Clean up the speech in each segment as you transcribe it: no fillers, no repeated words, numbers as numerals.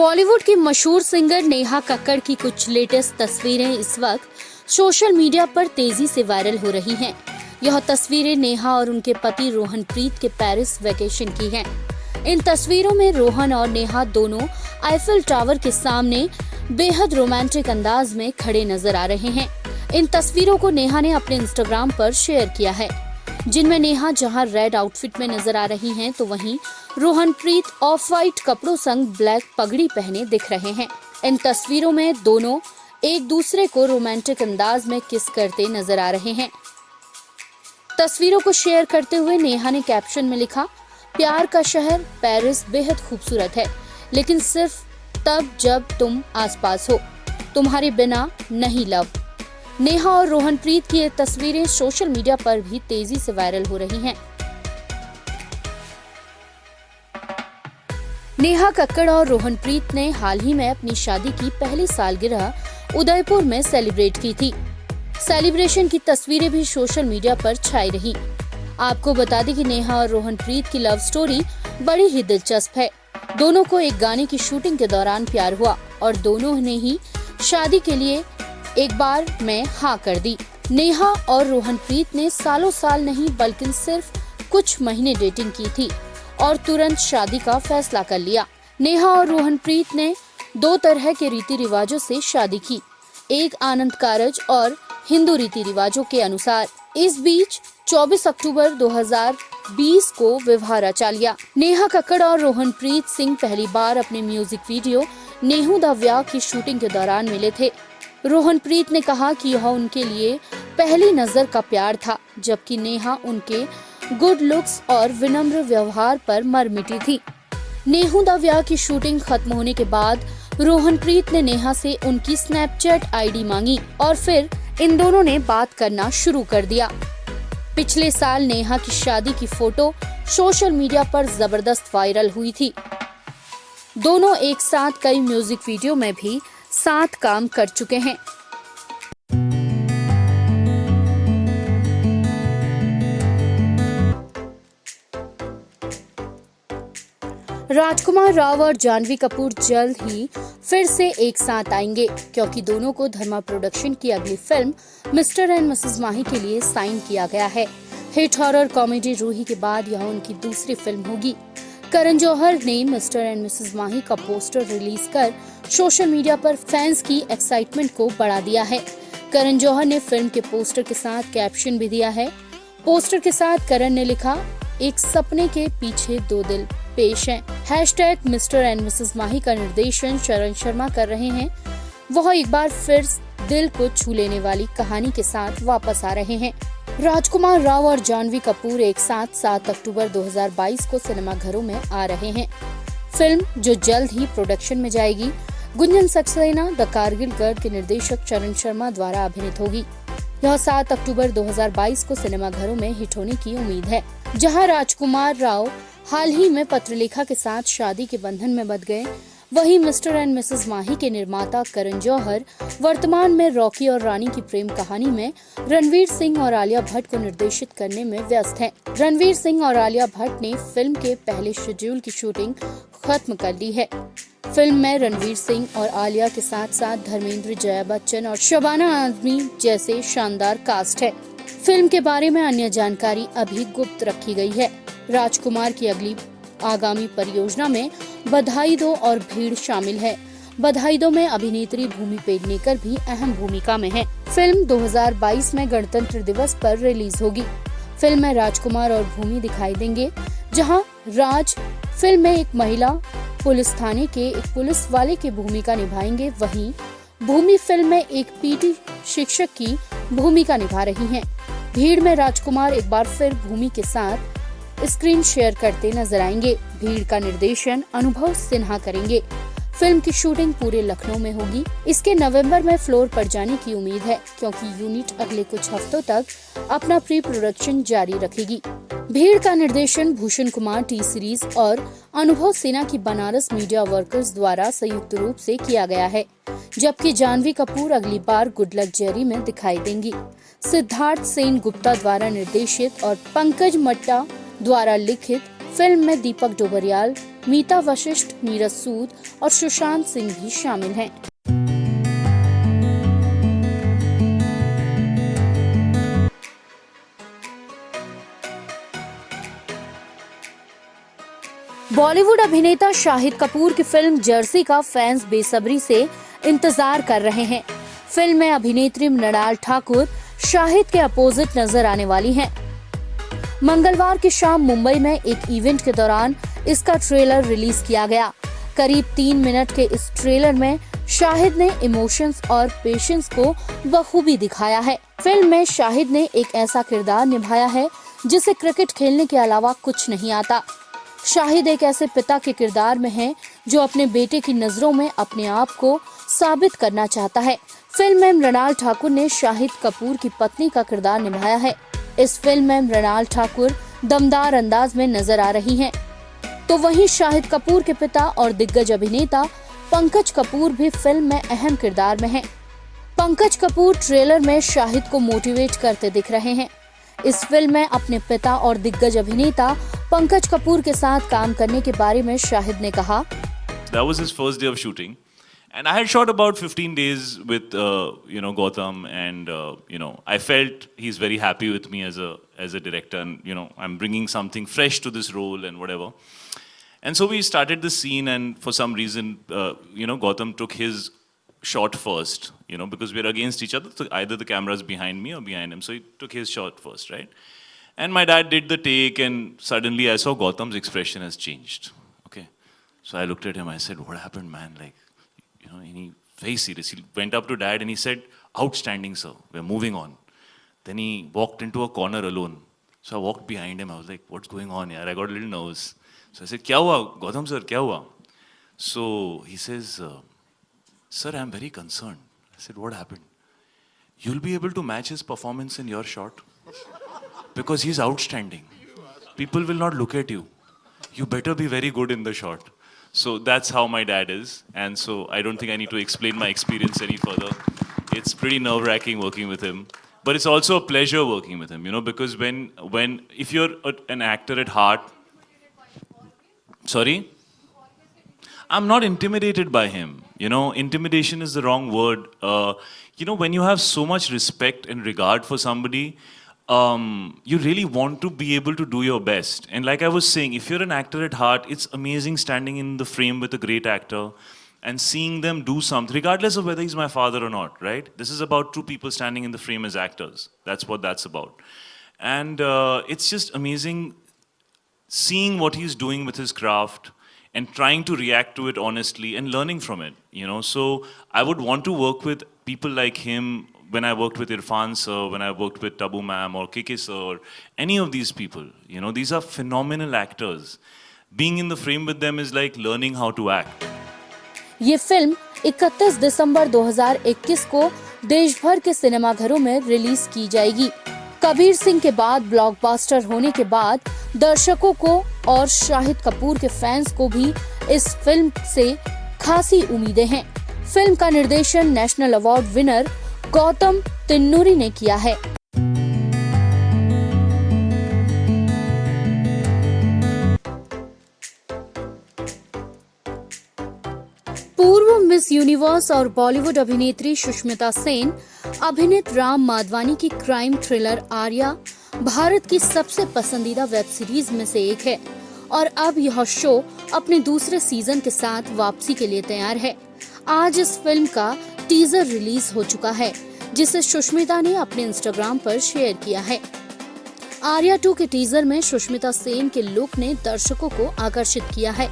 बॉलीवुड की मशहूर सिंगर नेहा कक्कड़ की कुछ लेटेस्ट तस्वीरें इस वक्त सोशल मीडिया पर तेजी से वायरल हो रही हैं। यह तस्वीरें नेहा और उनके पति रोहनप्रीत के पेरिस वेकेशन की हैं। इन तस्वीरों में रोहन और नेहा दोनों आईफिल टावर के सामने बेहद रोमांटिक अंदाज में खड़े नजर आ रहे हैं। इन तस्वीरों को नेहा ने अपने इंस्टाग्राम पर शेयर किया है, जिनमें नेहा जहां रेड आउटफिट में नजर आ रही हैं, तो वहीं रोहनप्रीत ऑफ वाइट कपड़ों संग ब्लैक पगड़ी पहने दिख रहे हैं। इन तस्वीरों में दोनों एक दूसरे को रोमांटिक अंदाज में किस करते नजर आ रहे हैं। तस्वीरों को शेयर करते हुए नेहा ने कैप्शन में लिखा, प्यार का शहर पेरिस बेहद खूबसूरत है, लेकिन सिर्फ तब जब तुम आसपास हो, तुम्हारे बिना नहीं लव। नेहा और रोहनप्रीत की ये तस्वीरें सोशल मीडिया पर भी तेजी से वायरल हो रही हैं। नेहा कक्कड़ और रोहनप्रीत ने हाल ही में अपनी शादी की पहली सालगिरह उदयपुर में सेलिब्रेट की थी। सेलिब्रेशन की तस्वीरें भी सोशल मीडिया पर छाई रही। आपको बता दें कि नेहा और रोहनप्रीत की लव स्टोरी बड़ी ही दिलचस्प है। दोनों को एक गाने की शूटिंग के दौरान प्यार हुआ और दोनों ने ही शादी के लिए एक बार में हाँ कर दी। नेहा और रोहनप्रीत ने सालों साल नहीं बल्कि सिर्फ कुछ महीने डेटिंग की थी और तुरंत शादी का फैसला कर लिया। नेहा और रोहनप्रीत ने दो तरह के रीति रिवाजों से शादी की, एक आनंद कारज और हिंदू रीति रिवाजों के अनुसार। इस बीच 24 अक्टूबर 2020 को विवाह रचा लिया। नेहा कक्कड़ और रोहनप्रीत सिंह पहली बार अपने म्यूजिक वीडियो नेहू दा व्याह की शूटिंग के दौरान मिले थे। रोहनप्रीत ने कहा कि यह उनके लिए पहली नजर का प्यार था, जबकि नेहा उनके गुड लुक्स और विनम्र व्यवहार पर मर मिटी थी। नेहू दा व्याह की शूटिंग खत्म होने के बाद रोहनप्रीत ने नेहा से उनकी स्नैपचैट आईडी मांगी और फिर इन दोनों ने बात करना शुरू कर दिया। पिछले साल नेहा की शादी की फोटो सोशल मीडिया पर जबरदस्त वायरल हुई थी। दोनों एक साथ कई म्यूजिक वीडियो में भी साथ काम कर चुके हैं। राजकुमार राव और जानवी कपूर जल्द ही फिर से एक साथ आएंगे, क्योंकि दोनों को धर्मा प्रोडक्शन की अगली फिल्म मिस्टर एंड मिसेस माही के लिए साइन किया गया है। हिट हॉरर कॉमेडी रूही के बाद यह उनकी दूसरी फिल्म होगी। करण जौहर ने मिस्टर एंड मिसेस माही का पोस्टर रिलीज कर सोशल मीडिया पर फैंस की एक्साइटमेंट को बढ़ा दिया है। करण जौहर ने फिल्म के पोस्टर के साथ कैप्शन भी दिया है। पोस्टर के साथ करण ने लिखा, एक सपने के पीछे दो दिल पेश हैं। हैशटैग मिस्टर एंड मिसेस माही का निर्देशन चरण शर्मा कर रहे हैं। वह एक बार फिर दिल को छू लेने वाली कहानी के साथ वापस आ रहे हैं। राजकुमार राव और जानवी कपूर एक साथ 7 अक्टूबर 2022 को सिनेमाघरों में आ रहे हैं। फिल्म जो जल्द ही प्रोडक्शन में जाएगी, गुंजन सक्सेना द कारगिल गर्ल के निर्देशक चरण शर्मा द्वारा अभिनीत होगी। यह 7 अक्टूबर 2022 को सिनेमाघरों में हिट होने की उम्मीद है। जहां राजकुमार राव हाल ही में पत्रलेखा के साथ शादी के बंधन में बंध गए, वहीं मिस्टर एंड मिसेस माही के निर्माता करण जौहर वर्तमान में रॉकी और रानी की प्रेम कहानी में रणवीर सिंह और आलिया भट्ट को निर्देशित करने में व्यस्त हैं। रणवीर सिंह और आलिया भट्ट ने फिल्म के पहले शेड्यूल की शूटिंग खत्म कर ली है। फिल्म में रणवीर सिंह और आलिया के साथ साथ धर्मेंद्र, जया बच्चन और शबाना आजमी जैसे शानदार कास्ट है। फिल्म के बारे में अन्य जानकारी अभी गुप्त रखी गई है। राजकुमार की अगली आगामी परियोजना में बधाई दो और भीड़ शामिल है। बधाई दो में अभिनेत्री भूमि पेडनेकर भी अहम भूमिका में है। फिल्म 2022 में गणतंत्र दिवस पर रिलीज होगी। फिल्म में राजकुमार और भूमि दिखाई देंगे, जहां राज फिल्म में एक महिला पुलिस थाने के एक पुलिस वाले की भूमिका निभाएंगे, वहीं भूमि फिल्म में एक पीटी शिक्षक की भूमिका निभा रही हैं। भीड़ में राजकुमार एक बार फिर भूमि के साथ स्क्रीन शेयर करते नजर आएंगे। भीड़ का निर्देशन अनुभव सिन्हा करेंगे। फिल्म की शूटिंग पूरे लखनऊ में होगी। इसके नवंबर में फ्लोर पर जाने की उम्मीद है, क्योंकि यूनिट अगले कुछ हफ्तों तक अपना प्री प्रोडक्शन जारी रखेगी। भीड़ का निर्देशन भूषण कुमार टी सीरीज और अनुभव सिन्हा की बनारस मीडिया वर्कर्स द्वारा संयुक्त रूप से किया गया है, जबकि जानवी कपूर अगली बार गुड लक जेरी में दिखाई देंगी। सिद्धार्थ सेन गुप्ता द्वारा निर्देशित और पंकज मट्टा द्वारा लिखित फिल्म में दीपक डोबरियाल, मीता वशिष्ठ, नीरज सूद और सुशांत सिंह भी शामिल हैं। बॉलीवुड अभिनेता शाहिद कपूर की फिल्म जर्सी का फैंस बेसब्री से इंतजार कर रहे हैं। फिल्म में अभिनेत्री मृणाल ठाकुर शाहिद के अपोजिट नजर आने वाली हैं। मंगलवार की शाम मुंबई में एक इवेंट के दौरान इसका ट्रेलर रिलीज किया गया। करीब 3 मिनट के इस ट्रेलर में शाहिद ने इमोशंस और पेशेंस को बखूबी दिखाया है। फिल्म में शाहिद ने एक ऐसा किरदार निभाया है जिसे क्रिकेट खेलने के अलावा कुछ नहीं आता। शाहिद एक ऐसे पिता के किरदार में है जो अपने बेटे की नजरों में अपने आप को साबित करना चाहता है। फिल्म में मृणाल ठाकुर ने शाहिद कपूर की पत्नी का किरदार निभाया है। इस फिल्म में मृणाल ठाकुर दमदार अंदाज में नजर आ रही हैं। तो वहीं शाहिद कपूर के पिता और दिग्गज अभिनेता पंकज कपूर भी फिल्म में अहम किरदार में हैं। पंकज कपूर ट्रेलर में शाहिद को मोटिवेट करते दिख रहे हैं। इस फिल्म में अपने पिता और दिग्गज अभिनेता पंकज कपूर के साथ काम करने के बारे में शाहिद ने कहा, That was his first day of shooting, and I had shot about 15 days with Gautam, and I felt he's very happy with me as a director, and I'm bringing something fresh to this role and whatever. And so we started the scene, and for some reason, Gautam took his shot first, because we're against each other. So either the camera's behind me or behind him. So he took his shot first, right? And my dad did the take, and suddenly I saw Gautam's expression has changed. Okay. So I looked at him, I said, "What happened, man?" And he very serious. He went up to dad and he said, "Outstanding, sir. We're moving on." Then he walked into a corner alone. So I walked behind him. I was like, "What's going on here?" I got a little nervous. So I said, "Kya hua, Gautam sir, kya hua?" So he says, "Sir, I'm very concerned." I said, "What happened?" "You'll be able to match his performance in your shot because he's outstanding. People will not look at you. You better be very good in the shot." So that's how my dad is. And so I don't think I need to explain my experience any further. It's pretty nerve-wracking working with him. But it's also a pleasure working with him, because if you're an actor at heart, sorry? I'm not intimidated by him. Intimidation is the wrong word. When you have so much respect and regard for somebody, you really want to be able to do your best. And like I was saying, if you're an actor at heart, it's amazing standing in the frame with a great actor and seeing them do something, regardless of whether he's my father or not, right? This is about two people standing in the frame as actors. That's what that's about. And it's just amazing seeing what he's doing with his craft and trying to react to it honestly and learning from it, So I would want to work with people like him when I worked with Irfan sir, when I worked with Tabu ma'am or KK sir, or any of these people. These are phenomenal actors. Being in the frame with them is like learning how to act. ये film 31 दिसंबर 2021 को देश भर के सिनेमाघरों में release की जाएगी। कबीर सिंह के बाद ब्लॉकबस्टर होने के बाद दर्शकों को और शाहिद कपूर के फैंस को भी इस फिल्म से खासी उम्मीदें हैं। फिल्म का निर्देशन नेशनल अवार्ड विनर गौतम तिन्नूरी ने किया है। पूर्व मिस यूनिवर्स और बॉलीवुड अभिनेत्री सुष्मिता सेन अभिनीत राम माधवानी की क्राइम थ्रिलर आर्या भारत की सबसे पसंदीदा वेब सीरीज में से एक है और अब यह शो अपने दूसरे सीजन के साथ वापसी के लिए तैयार है। आज इस फिल्म का टीजर रिलीज हो चुका है, जिसे सुष्मिता ने अपने इंस्टाग्राम पर शेयर किया है। आर्या 2 के टीजर में सुष्मिता सेन के लुक ने दर्शकों को आकर्षित किया है,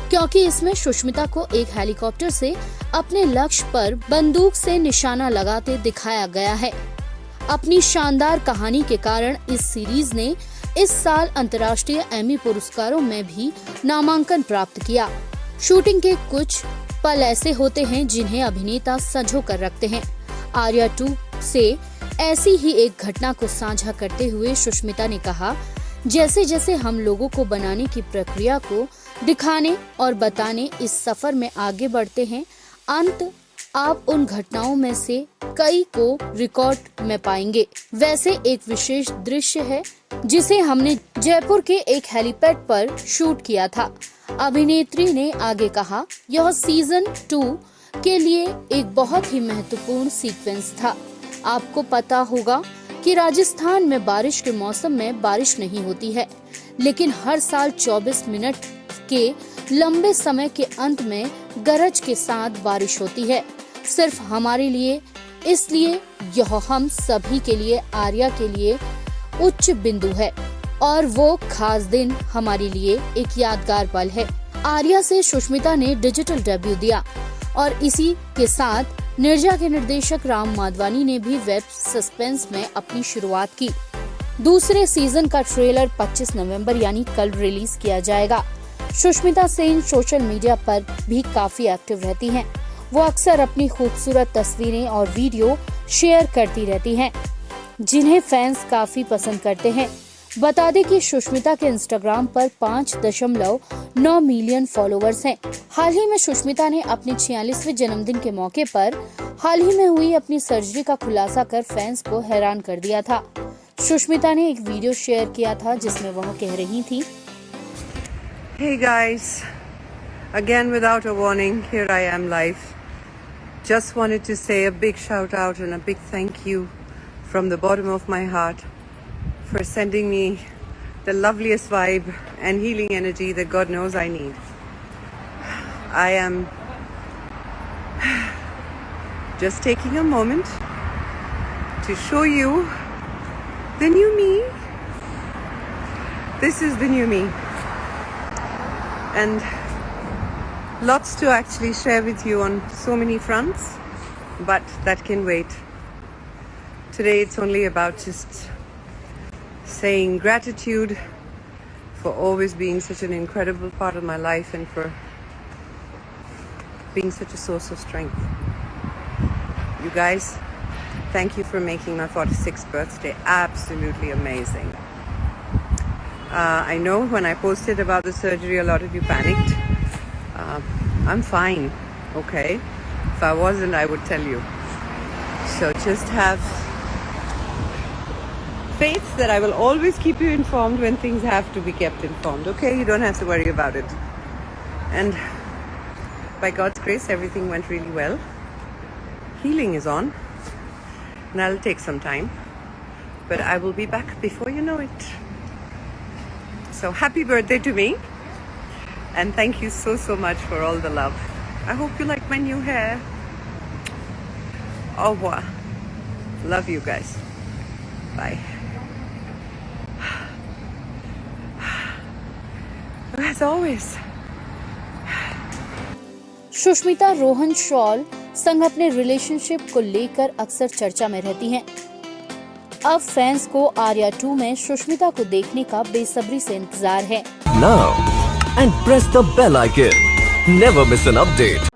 क्योंकि इसमें सुष्मिता को एक हेलीकॉप्टर से अपने लक्ष्य पर बंदूक से निशाना लगाते दिखाया गया है। अपनी शानदार कहानी के कारण इस सीरीज ने इस साल अंतर्राष्ट्रीय एमी पुरस्कारों में भी नामांकन प्राप्त किया। शूटिंग के कुछ पल ऐसे होते हैं जिन्हें अभिनेता संजो कर रखते हैं। आर्या 2 से ऐसी ही एक घटना को साझा करते हुए सुष्मिता ने कहा, जैसे जैसे हम लोगों को बनाने की प्रक्रिया को दिखाने और बताने इस सफर में आगे बढ़ते हैं, अंत आप उन घटनाओं में से कई को रिकॉर्ड में पाएंगे। वैसे एक विशेष दृश्य है जिसे हमने जयपुर के एक हेलीपैड पर शूट किया था। अभिनेत्री ने आगे कहा, यह सीजन 2 के लिए एक बहुत ही महत्वपूर्ण सीक्वेंस था। आपको पता होगा कि राजस्थान में बारिश के मौसम में बारिश नहीं होती है, लेकिन हर साल 24 मिनट के लंबे समय के अंत में गरज के साथ बारिश होती है, सिर्फ हमारे लिए। इसलिए यह हम सभी के लिए, आर्या के लिए उच्च बिंदु है और वो खास दिन हमारे लिए एक यादगार पल है। आर्या से सुष्मिता ने डिजिटल डेब्यू दिया और इसी के साथ निर्जा के निर्देशक राम माधवानी ने भी वेब सस्पेंस में अपनी शुरुआत की। दूसरे सीजन का ट्रेलर 25 नवंबर यानी कल रिलीज किया जाएगा। सुष्मिता सेन सोशल मीडिया पर भी काफी एक्टिव रहती हैं। वो अक्सर अपनी खूबसूरत तस्वीरें और वीडियो शेयर करती रहती हैं, जिन्हें फैंस काफी पसंद करते हैं। बता दें कि सुष्मिता के इंस्टाग्राम पर 5.9 मिलियन फॉलोअर्स हैं। हाल ही में सुष्मिता ने अपने 46वें जन्मदिन के मौके पर हाल ही में हुई अपनी सर्जरी का खुलासा कर फैंस को हैरान कर दिया था। सुष्मिता ने एक वीडियो शेयर किया था जिसमें वह कह रही थी, Hey guys, again without a warning, here I am live. Just wanted to say a big shout out and a big thank you from the bottom of my heart for sending me the loveliest vibe and healing energy that God knows I need. I am just taking a moment to show you the new me. This is the new me. And lots to actually share with you on so many fronts, but that can wait. Today it's only about just saying gratitude for always being such an incredible part of my life and for being such a source of strength. You guys, thank you for making my 46th birthday absolutely amazing. I know when I posted about the surgery, a lot of you panicked. I'm fine, okay? If I wasn't, I would tell you. So just have faith that I will always keep you informed when things have to be kept informed, okay? You don't have to worry about it. And by God's grace, everything went really well. Healing is on, and that'll take some time, but I will be back before you know it. So happy birthday to me, and thank you so much for all the love. I hope you like my new hair. Au revoir. Love you guys. Bye. As always. Sushmita Rohan shawl संग अपने relationship को लेकर अक्सर चर्चा में रहती हैं। अब फैंस को आर्या 2 में सुष्मिता को देखने का बेसब्री से इंतजार है। Now and press the bell icon. Never miss an update.